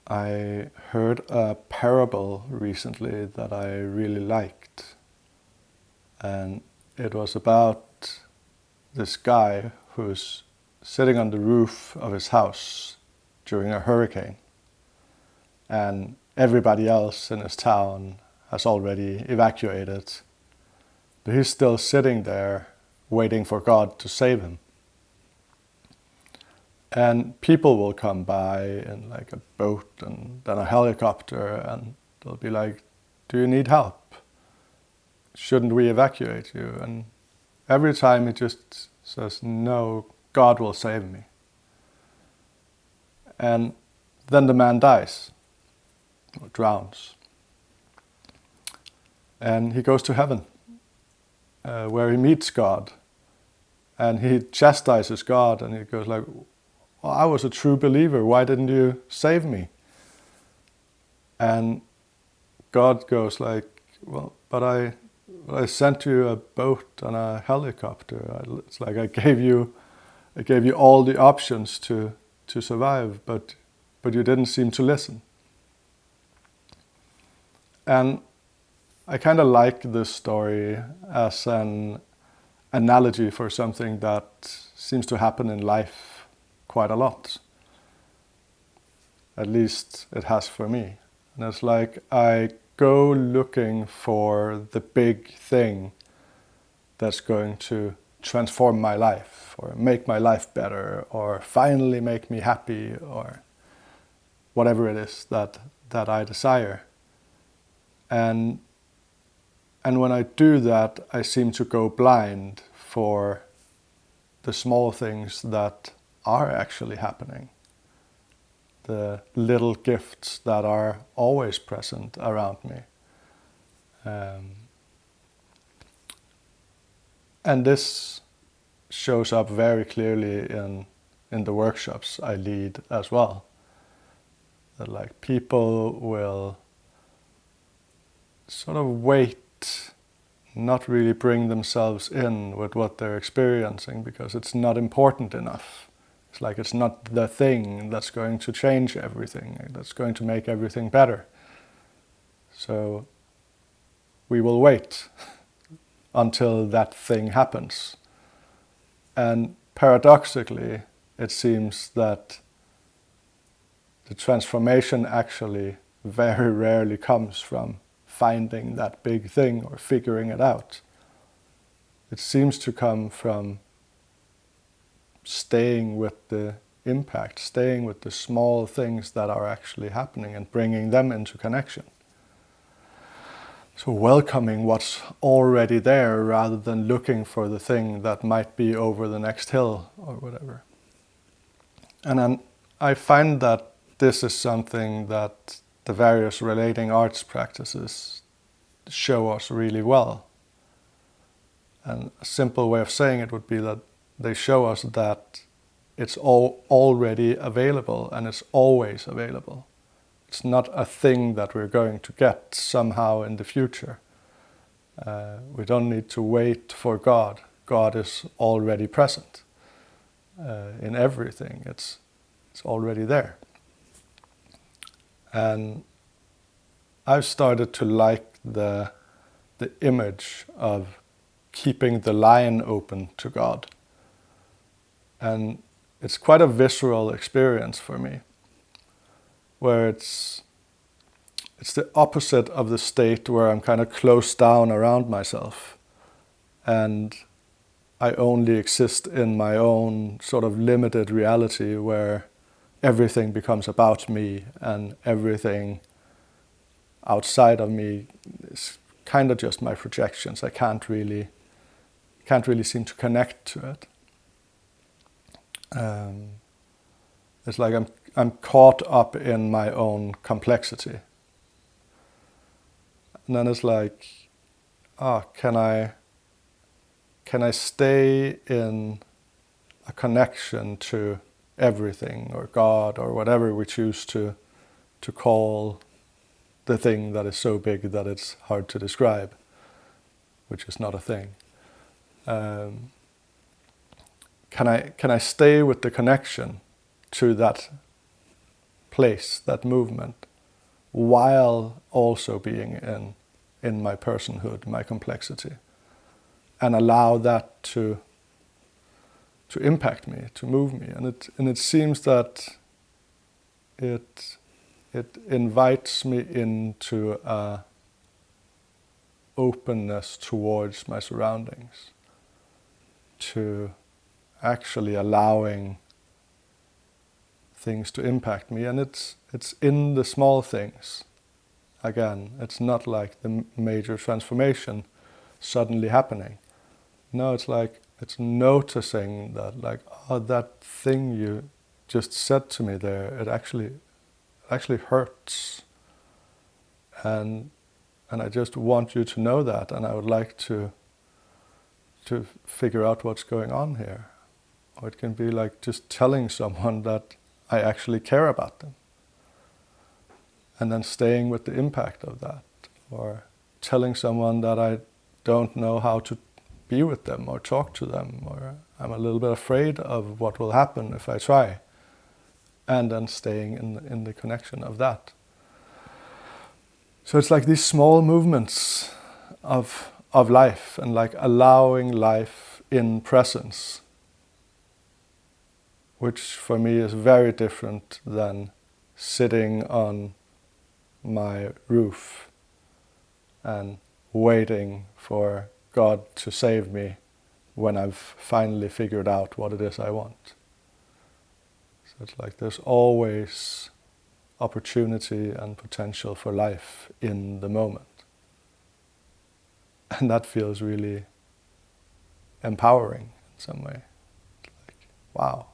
I heard a parable recently that I really liked, and it was about this guy who's sitting on the roof of his house during a hurricane, and everybody else in his town has already evacuated, but he's still sitting there waiting for God to save him. And people will come by in like a boat and then a helicopter, and they'll be like, "Do you need help? Shouldn't we evacuate you?" And every time he just says, "No, God will save me." And then the man dies or drowns. And he goes to heaven, where he meets God. And he chastises God, and he goes like, "Well, I was a true believer. Why didn't you save me?" And God goes like, "Well, but I sent you a boat and a helicopter. It's like I gave you all the options to survive, but you didn't seem to listen." And I kind of like this story as an analogy for something that seems to happen in life quite a lot. At least it has for me. And it's like I go looking for the big thing that's going to transform my life or make my life better or finally make me happy or whatever it is that I desire. And when I do that, I seem to go blind for the small things that are actually happening. The little gifts that are always present around me. And this shows up very clearly in the workshops I lead as well. That like people will sort of wait, not really bring themselves in with what they're experiencing because it's not important enough. It's like it's not the thing that's going to change everything, that's going to make everything better. So we will wait until that thing happens. And paradoxically, it seems that the transformation actually very rarely comes from finding that big thing or figuring it out. It seems to come from staying with the impact, staying with the small things that are actually happening and bringing them into connection. So welcoming what's already there rather than looking for the thing that might be over the next hill or whatever. And then I find that this is something that the various relating arts practices show us really well. And a simple way of saying it would be that they show us that it's all already available and it's always available. It's not a thing that we're going to get somehow in the future. We don't need to wait for God. God is already present in everything. It's already there. And I've started to like the image of keeping the line open to God. And it's quite a visceral experience for me, where it's the opposite of the state where I'm kind of closed down around myself and I only exist in my own sort of limited reality where everything becomes about me and everything outside of me is kind of just my projections. I can't really seem to connect to it. It's like I'm caught up in my own complexity. And then it's like, can I stay in a connection to everything or God or whatever we choose to call the thing that is so big that it's hard to describe, which is not a thing. Can I stay with the connection to that place, that movement, while also being in my personhood, my complexity, and allow that to impact me, to move me. And it seems that it invites me into a openness towards my surroundings, to actually allowing things to impact me. And it's in the small things. Again, it's not like the major transformation suddenly happening. No, it's like, it's noticing that, like, oh, that thing you just said to me there, it actually hurts. And I just want you to know that, and I would like to figure out what's going on here. Or it can be like just telling someone that I actually care about them, and then staying with the impact of that. Or telling someone that I don't know how to be with them or talk to them, or I'm a little bit afraid of what will happen if I try, and then staying in the connection of that. So it's like these small movements of life, and like allowing life in presence, which for me is very different than sitting on my roof and waiting for God to save me when I've finally figured out what it is I want. So it's like there's always opportunity and potential for life in the moment. And that feels really empowering in some way. Like, wow.